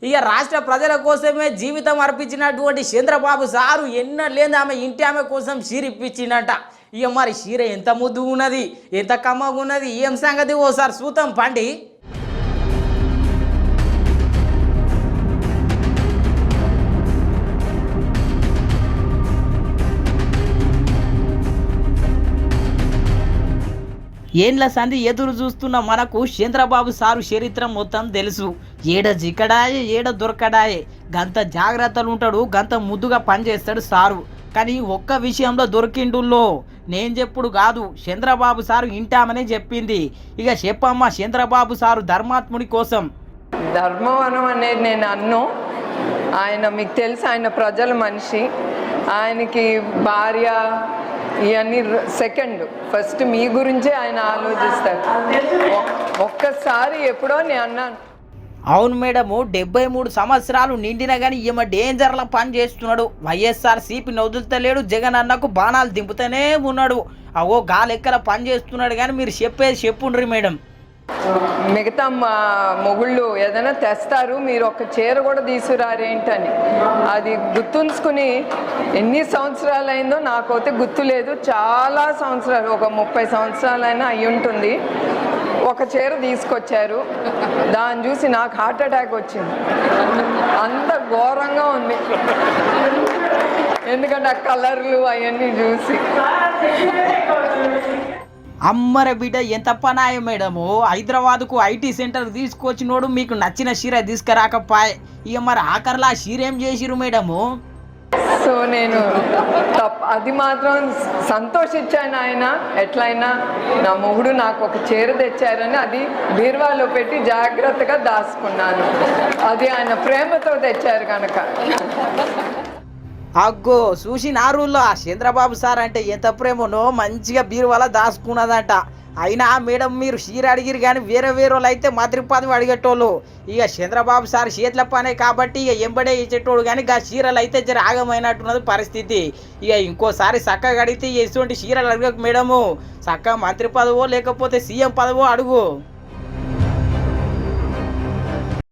ఇక రాష్ట్ర ప్రజల కోసమే జీవితం అర్పించినటువంటి చంద్రబాబు సారు ఎన్నడలేని ఆమె ఇంటి ఆమె కోసం చీర ఇప్పించిందట. ఇక మరి చీర ఎంత ముద్దుగా ఉన్నది, ఎంత కమ్మగా ఉన్నది, ఏం సంగతి ఓసారి చూద్దాం పండి. ఏండ్ల సంధి ఎదురు చూస్తున్న మనకు చంద్రబాబు సారు చరిత్ర మొత్తం తెలుసు. ఏడ జిక్కడాయే ఏడ దొరకడాయే, గంత జాగ్రత్తలు ఉంటాడు, గంత ముద్దుగా పనిచేస్తాడు సారు. కానీ ఒక్క విషయంలో దొరికిండుల్లో నేను చెప్పుడు కాదు, చంద్రబాబు సారు ఇంటామనే చెప్పింది. ఇక చెప్పమ్మా చంద్రబాబు సారు ధర్మాత్ముడి కోసం. ధర్మవనం అనేది నేను అన్ను, ఆయన మీకు తెలుసు, ఆయన ప్రజల మనిషి, ఆయనకి భార్య ఇవన్నీ సెకండ్, ఫస్ట్ మీ గురించే ఆయన ఆలోచిస్తారు. ఒక్కసారి ఎప్పుడో నేను అన్నాను. అవును మేడము, 73 సంవత్సరాలు నిండినా కానీ ఈమె డేంజర్లో పని చేస్తున్నాడు. వైఎస్ఆర్ సిపిని వదులుతలేడు, జగన్ అన్నకు బాణాలు దింపుతూనే ఉన్నాడు. అవో గాలెక్కల పని చేస్తున్నాడు. కానీ మీరు చెప్పేది చెప్పుండ్రి మేడం. మిగతా మొగుళ్ళు ఏదైనా తెస్తారు, మీరు ఒక చీర కూడా తీసుకురారేంటని. అది గుర్తుంచుకుని ఎన్ని సంవత్సరాలు అయిందో నాకైతే గుర్తులేదు, చాలా సంవత్సరాలు, ఒక 30 సంవత్సరాలైనా అయి ఉంటుంది. ఒక చీర తీసుకొచ్చారు, దాన్ని చూసి నాకు హార్ట్ అటాక్ వచ్చింది. అంత ఘోరంగా ఉంది, ఎందుకంటే ఆ కలర్లు అవన్నీ చూసి. అమ్మర బిడ్డ ఎంత పనాయ మేడము, హైదరాబాద్కు ఐటీ సెంటర్ తీసుకొచ్చినోడు మీకు నచ్చిన చీర తీసుకురాకపాయ్. ఇక మరి ఆఖరిలో ఆ చీర ఏం చేసిరు మేడము? సో నేను అది మాత్రం సంతోషించాను. ఆయన ఎట్లయినా నా మొగుడు నాకు ఒక చీర తెచ్చారని అది బీరువాలో పెట్టి జాగ్రత్తగా దాచుకున్నాను. అది ఆయన ప్రేమతో తెచ్చారు కనుక. అగ్గో చూసి నా రూల్లో ఆ చంద్రబాబు సార్ అంటే ఎంత ప్రేమనో మంచిగా బీరువాల దాచుకున్నదంట. అయినా మేడం మీరు చీర అడిగిరు కానీ వేరే వాళ్ళు అయితే మాతృపాదం అడిగేటోళ్ళు. ఇక చంద్రబాబు సార్ చేతుల పనే కాబట్టి ఇక ఎంబడే ఇచ్చేటోడు. కానీ ఇక చీరలు అయితే జర ఆగమైనట్టున్నది పరిస్థితి. ఇక ఇంకోసారి చక్కగా అడిగితే ఎటువంటి చీరలు అడగకు మేడము, చక్కగా మంత్రి పదవో లేకపోతే సీఎం పదవో అడుగు.